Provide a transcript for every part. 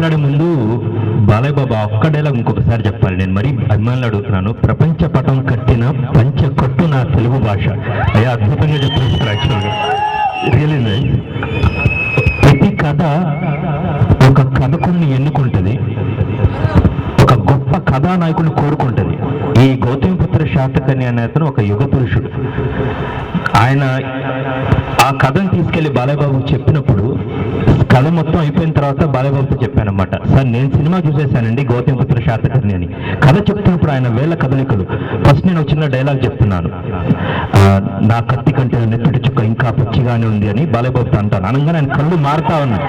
మాట్లాడే ముందు బాలయ్య బాబా ఒక్క డైలాగ్ ఇంకొకసారి చెప్పాలి. నేను మరీ అభిమానులు అడుగుతున్నాను. ప్రపంచ పటం కట్టిన పంచకట్టు నా తెలుగు భాష. అయ్యా అద్భుతంగా చెప్పేస్తారు. యాక్చువల్గా రియల్లీ నైస్. ప్రతి కథ ఒక కథకుల్ని ఎన్నుకుంటుంది, ఒక గొప్ప కథానాయకుడిని కోరుకుంటుంది. ఈ గౌతమిపుత్ర శాతకర్ణి అనే అతను ఒక యుగ పురుషుడు. ఆయన ఆ కథను తీసుకెళ్లి బాలయ్యబాబు చెప్పినప్పుడు, కథ మొత్తం అయిపోయిన తర్వాత బాలయ్యబాబుతో చెప్పానమాట, సార్ నేను సినిమా చూసేసానండి గౌతమిపుత్ర శాతకర్ణి అని. కథ చెప్తున్నప్పుడు ఆయన వేళ కదలికలు. ఫస్ట్ నేను చిన్న డైలాగ్ చెప్తున్నాను, నా కత్తి కంటే నెత్తుటి చుక్క ఇంకా పచ్చిగానే ఉంది అని బాలయ్యబాబుతో అంటాను. అనగానే ఆయన కళ్ళు మారుతా ఉన్నాయి.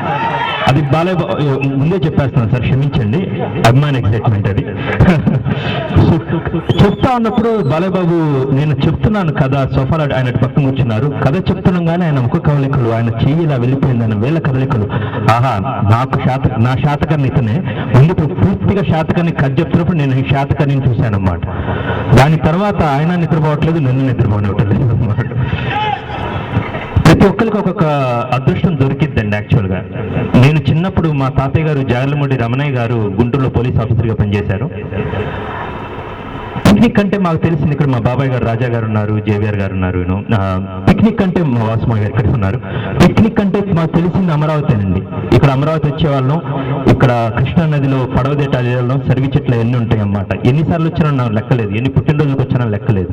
అది బాలయ్యబాబు ముందే చెప్పేస్తున్నాను సార్, క్షమించండి, అభిమాన ఎక్సైట్మెంట్ అది. చెప్తా ఉన్నప్పుడు బాలయ్యబాబు నేను చెప్తున్నాను కథ, సోఫాలో ఆయన పక్కన కూర్చున్నారు. కథ చెప్తున్నాగానే ఆయన ముఖ కదలికలు, ఆయన చెయ్యి ఇలా వెళ్ళిపోయింది, ఆయన వేళ కదలికలు. ఆహా, నా శాతకర్ణి ఇతనే. ముందు పూర్తిగా శాతకర్ణి కథ చెప్తున్నప్పుడు నేను ఈ శాతకర్ణిని చూశానన్నమాట. దాని తర్వాత ఆయన నిద్రపోవట్లేదు, నన్ను నిద్రపోవట్లేదు అన్నమాట. ప్రతి ఒక్కరికి ఒక్కొక్క అదృష్టం దొరికిద్దండి. యాక్చువల్గా నేను చిన్నప్పుడు మా తాతయ్య గారు జాగర్లమూడి రమణయ్య గారు గుంటూరులో పోలీస్ ఆఫీసర్గా పనిచేశారు. పిక్నిక్ అంటే మాకు తెలిసింది, ఇక్కడ మా బాబాయ్ గారు రాజా గారు ఉన్నారు, జేవిఆర్ గారు ఉన్నారు. పిక్నిక్ అంటే మా వాసుమయ్య గారు ఇక్కడ ఉన్నారు. పిక్నిక్ అంటే మాకు తెలిసింది అమరావతి అండి. ఇక్కడ అమరావతి వచ్చేవాళ్ళం, ఇక్కడ కృష్ణా నదిలో పడవదేటాలు వెళ్ళడం, సర్వి చెట్లు ఎన్ని ఉంటాయి అన్నమాట. ఎన్నిసార్లు వచ్చినా నాకు లెక్కలేదు, ఎన్ని పుట్టినరోజులకు వచ్చినా లెక్కలేదు.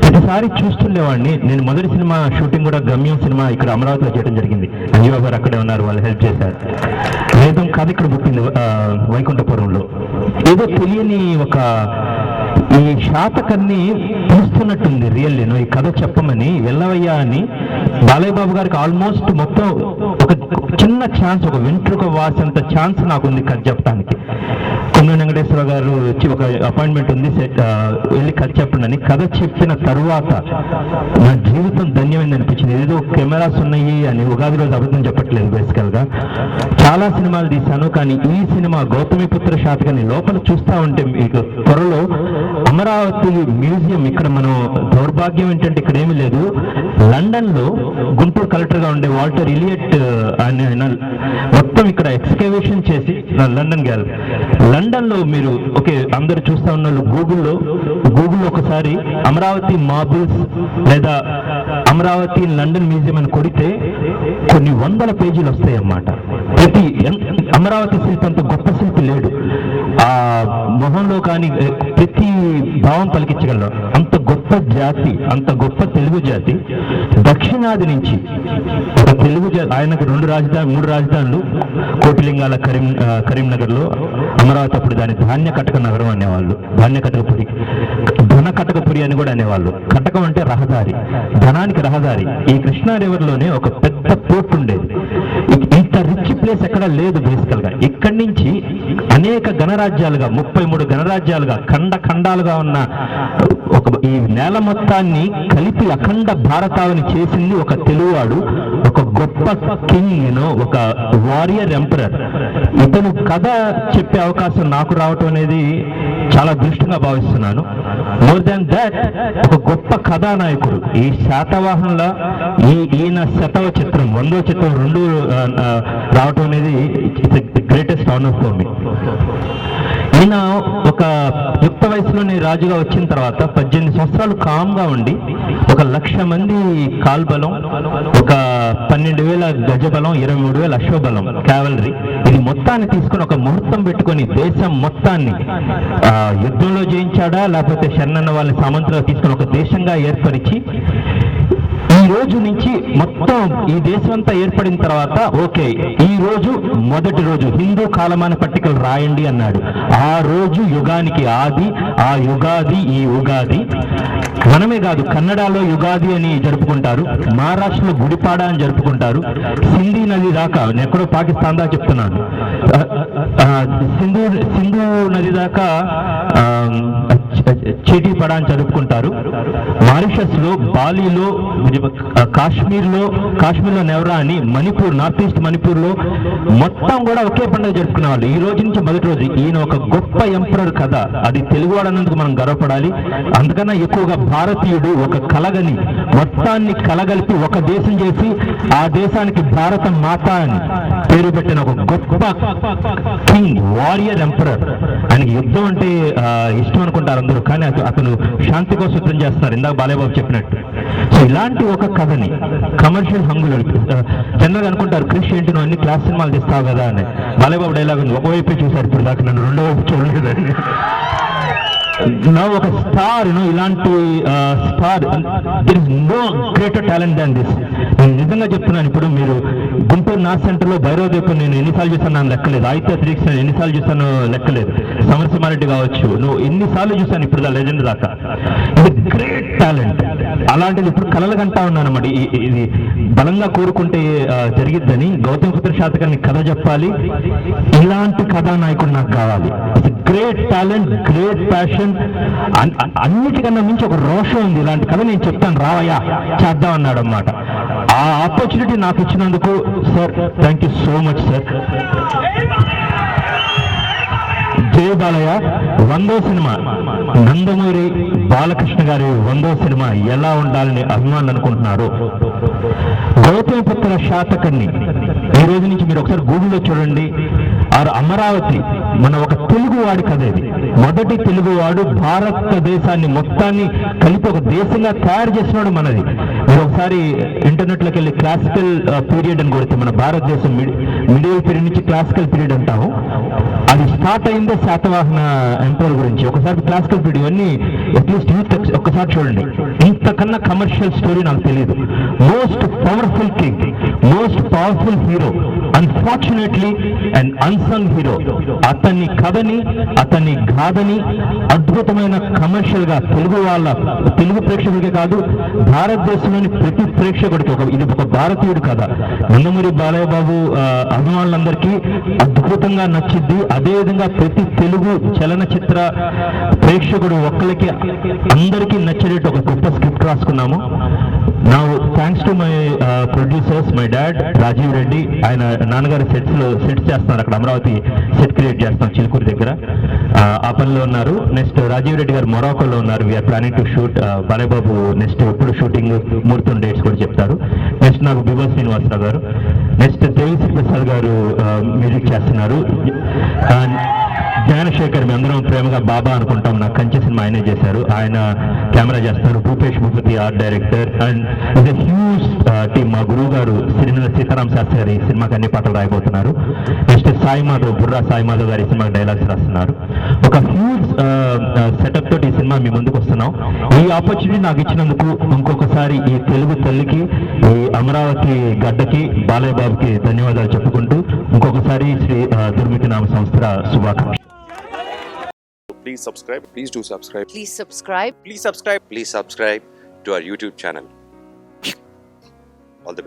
ప్రతిసారి చూస్తుండేవాడిని. నేను మొదటి సినిమా షూటింగ్ కూడా గమ్యం సినిమా ఇక్కడ అమరావతిలో చేయడం జరిగింది. అంజీబాబు గారు అక్కడే ఉన్నారు, వాళ్ళు హెల్ప్ చేశారు. వేదం కథ ఇక్కడ పుట్టింది వైకుంఠపురంలో. ఏదో తెలియని ఒక ఈ శాతకర్ణి పిలుస్తున్నట్టుంది రియల్లీ. నువ్వు ఈ కథ చెప్పమని వెళ్ళవయ్యా అని బాలయ్య బాబు గారికి ఆల్మోస్ట్ మొత్తం ఒక చిన్న ఛాన్స్, ఒక వెంట్రుక వాసంత ఛాన్స్ నాకుంది కథ చెప్పడానికి. కొమ్మినేని వెంకటేశ్వర గారు వచ్చి ఒక అపాయింట్మెంట్ ఉంది, వెళ్ళి కథ చెప్పండి అని. కథ చెప్పిన తరువాత నా జీవితం ధన్యమైంది అనిపించింది. ఏదో కెమెరాస్ ఉన్నాయి అని ఉగాది రోజు అబద్ధం చెప్పట్లేదు. బేసికల్గా చాలా సినిమాలు తీశాను, కానీ ఈ సినిమా గౌతమిపుత్ర శాతకర్ణి లోపల చూస్తూ ఉంటే మీకు త్వరలో అమరావతి మ్యూజియం, ఇక్కడ మనం దౌర్భాగ్యం ఏంటంటే ఇక్కడ ఏమీ లేదు. లండన్ లో గుంటూరు కలెక్టర్ గా ఉండే వాల్టర్ ఇలియట్ ఆయన మొత్తం ఇక్కడ ఎక్స్కవేషన్ చేసి, లండన్ గ్యాలరీ లండన్ లో మీరు ఓకే అందరు చూస్తా ఉన్న గూగుల్లో ఒకసారి అమరావతి మార్బుల్స్ లేదా అమరావతి లండన్ మ్యూజియం అని కొడితే కొన్ని వందల పేజీలు వస్తాయి అన్నమాట. ప్రతి అమరావతి శిల్పి అంత గొప్ప శిల్పి లేడు. ఆ మొహంలో కానీ ప్రతి భావం పలికించగలరు. అంత గొప్ప జాతి, అంత గొప్ప తెలుగు జాతి. దక్షిణాది నుంచి ఒక తెలుగు జాతి, ఆయనకు 3 రాజధానులు, కోటిలింగాల కరీంనగర్లో, అమరావతి అప్పుడు దాని ధాన్య కటక నగరం అనేవాళ్ళు, ధాన్య కటకపురి, ధన కటకపురి అని కూడా అనేవాళ్ళు. కటకం అంటే రహదారి, ధనానికి రహదారి. ఈ కృష్ణా రివర్ లోనే ఒక పెద్ద పోర్ట్ ఉండేది. ఇంత రిచ్ ప్లేస్ ఎక్కడ లేదు బేసికల్ గా. ఇక్కడి నుంచి అనేక గణరాజ్యాలుగా, 33 గణరాజ్యాలుగా, ఖండాలుగా ఉన్న ఒక ఈ నేల మొత్తాన్ని కలిపి అఖండ భారతావని చేసింది ఒక తెలుగువాడు, ఒక గొప్ప కింగ్, ఒక వారియర్ ఎంపరర్. ఇతను కథ చెప్పే అవకాశం నాకు రావటం అనేది చాలా అదృష్టంగా భావిస్తున్నాను. మోర్ దాన్ దాట్, ఒక గొప్ప కథానాయకుడు. ఈ శాతవాహనుల ఈయన శతవ చిత్రం, 100వ చిత్రం 2 రావటం అనేది గ్రేటెస్ట్ ఆనర్ ఫర్ మీ. ఈయన ఒక యుక్త వయసులోని రాజుగా వచ్చిన తర్వాత 18 సంవత్సరాలు కామ్గా ఉండి 1,00,000 మంది కాల్బలం, ఒక 12,000 గజబలం, 23,000 అశ్వబలం, క్యావలరీ, ఇది మొత్తాన్ని తీసుకుని ఒక ముహూర్తం పెట్టుకొని దేశం మొత్తాన్ని యుద్ధంలో జయించాడా, లేకపోతే శరణన్న వాళ్ళని సామంతులుగా తీసుకుని ఒక దేశంగా ఏర్పరిచి, ఈ రోజు నుంచి మొత్తం ఈ దేశం అంతా ఏర్పడిన తర్వాత ఓకే ఈ రోజు మొదటి రోజు హిందూ కాలమాన పట్టికలు రాయండి అన్నాడు. ఆ రోజు యుగానికి ఆది, ఆ యుగాది ఈ ఉగాది. మనమే కాదు, కన్నడలో యుగాది అని జరుపుకుంటారు, మహారాష్ట్రలో గుడిపాడ అని జరుపుకుంటారు, సింధీ నది దాకా, నేను ఎక్కడో పాకిస్తాన్ దాకా చెప్తున్నాను, సింధు నది దాకా చేటీ పడా అని చదువుకుంటారు. మారిషస్ లో, బాలీలో, కాశ్మీర్లో నెవరా అని, మణిపూర్, నార్త్ ఈస్ట్ మణిపూర్ లో మొత్తం కూడా ఒకే పండుగ జరుపుకునే వాళ్ళు. ఈ రోజు నుంచి మొదటి రోజు ఈయన ఒక గొప్ప ఎంపరర్ కదా, అది తెలుగువాడు అన్నందుకు మనం గర్వపడాలి. అందుకన్నా ఎక్కువగా భారతీయుడు ఒక కలగని మొత్తాన్ని కలగలిపి ఒక దేశం చేసి ఆ దేశానికి భారత మాత అని పేరు పెట్టిన ఒక గొప్ప కింగ్, వారియర్ ఎంపరర్. ఆయనకి యుద్ధం అంటే ఇష్టం అనుకుంటారు అందరూ, కానీ అతను శాంతి కోసం యుద్ధం చేస్తున్నారు, ఇందాక బాలయ్యబాబు చెప్పినట్టు. సో ఇలాంటి ఒక కథని కమర్షియల్ హంగులు జనరల్గా అనుకుంటారు, క్రిష్ ఏంటి నువ్వు అన్ని క్లాస్ సినిమాలు తీస్తావు కదా అని. బాలయ్యబాబు డైలాగ్ ఉంది, ఒకవైపే చూశారు ఇప్పుడు దాకా, నన్ను రెండో వైపు చూడలేదని. నా ఒక స్టార్, ఇలాంటి star, there is no greater talent than this. నేను నిజంగా చెప్తున్నాను. ఇప్పుడు మీరు గుంటూరు నార్త్ సెంటర్లో భైరవ దీపం నేను ఎన్నిసార్లు చూసాను నాకు లెక్కలేదు. ఆదిత్య త్రీక్స్ నేను ఎన్నిసార్లు చూసాను లెక్కలేదు. సమరసింహారెడ్డి కావచ్చు, నువ్వు ఎన్నిసార్లు చూసాను ఇప్పుడు దా లెజెండ్ దాకా. ఇది గ్రేట్ టాలెంట్. అలాంటిది ఇప్పుడు కలలు కంటా ఉన్నాను అన్నమాట. ఇది బలంగా కోరుకుంటే జరిగిద్దని. గౌతమిపుత్ర శాతకర్ణి కథ చెప్పాలి, ఇలాంటి కథానాయకుడు నాకు కావాలి. గ్రేట్ టాలెంట్, గ్రేట్ ప్యాషన్, అన్నిటికన్నా మించి ఒక రోషం ఉంది. ఇలాంటి కథ నేను చెప్తాను, రావయ్యా చేద్దాం అన్నాడు అన్నమాట. ఆ ఆపర్చునిటీ నాకు ఇచ్చినందుకు sir thank you so much sir. Jai Balayya 100వ సినిమా, నందమూరి బాలకృష్ణ గారి 100వ సినిమా ఎలా ఉండాలని అభిమానులు అనుకుంటున్నారు. గౌతమిపుత్ర శాతకర్ణి ఈ రోజు నుంచి మీరు ఒకసారి గూగుల్లో చూడండి. అమరావతి మన ఒక తెలుగువాడి కథ. ఇది మొదటి తెలుగువాడు భారతదేశాన్ని మొత్తాన్ని కలిపి ఒక దేశంగా తయారు చేసినాడు మనది. మీరు ఒకసారి ఇంటర్నెట్లోకి వెళ్ళి క్లాసికల్ పీరియడ్ అని కొడితే మన భారతదేశం మిడిల్ పీరియడ్ నుంచి క్లాసికల్ పీరియడ్ అంటాము. అది స్టార్ట్ అయిందే శాతవాహన ఎంపరర్ గురించి. ఒకసారి క్లాసికల్ పీరియడ్ ఇవన్నీ అట్లీస్ట్ యూత్ ఒక్కసారి చూడండి. ఇంతకన్నా కమర్షియల్ స్టోరీ నాకు తెలియదు. Most powerful king, most powerful hero, unfortunately and unsung hero. అతన్ని కథని, అతన్ని గాథని అద్భుతమైన కమర్షియల్ గా తెలుగు ప్రేక్షకుడికే కాదు, భారతదేశంలోని ప్రతి ప్రేక్షకుడికి ఇది ఒక భారతీయుడు కథ. నందమూరి బాలయ్య బాబు అభిమానులందరికీ అద్భుతంగా నచ్చిద్ది. అదేవిధంగా ప్రతి తెలుగు చలనచిత్ర ప్రేక్షకుడు ఒక్కరికి అందరికీ నచ్చేటట్టు ఒక గొప్ప స్క్రిప్ట్ రాసుకున్నాము. నా thanks to my producers, my dad Rajiv Reddy. ఆయన నాన్నగారు సెట్స్ చేస్తున్నారు అక్కడ, అమరావతి సెట్ క్రియేట్ చేస్తాం చిలుకూరు దగ్గర. ఆ పనిలో ఉన్నారు. నెక్స్ట్ రాజీవ్ రెడ్డి గారు మొరాకోలో ఉన్నారు. We are planning to shoot. Balayyababu next ఎప్పుడు షూటింగ్ ముహూర్తం డేట్స్ కూడా చెప్తారు. నెక్స్ట్ నాకు బిబా శ్రీనివాసరావు గారు, నెక్స్ట్ దేవిశ్రీ ప్రసాద్ గారు మ్యూజిక్ చేస్తున్నారు. జ్ఞానశేఖర్ మీ అందరం ప్రేమగా బాబా అనుకుంటాం, నాకు కంచె సినిమా ఆయనే చేశారు, ఆయన కెమెరా చేస్తారు. Bhupesh Bhupathi art director. And ఇది హ్యూజ్ టీమ్. మా గురువు గారు సీతారాం శాస్త్రి గారి సినిమాకి అన్ని పాటలు రాయబోతున్నారు. నెక్స్ట్ సాయి మాధవ్, బుర్రా సాయి మాధవ్ గారి సినిమాకి డైలాగ్స్ రాస్తున్నారు. ఒక హ్యూజ్ సెటప్ తోటి ఈ సినిమా మీ ముందుకు వస్తున్నాం. ఈ ఆపర్చునిటీ నాకు ఇచ్చినందుకు ఇంకొకసారి ఈ తెలుగు తల్లికి, ఈ అమరావతి గడ్డకి, బాలయ్య బాబుకి ధన్యవాదాలు చెప్పుకుంటూ ఇంకొకసారి శ్రీ దుర్మితి నామ సంస్థ శుభాకాంక్షలు. Please subscribe. Please do subscribe. Please subscribe. Please subscribe. Please subscribe to our YouTube channel.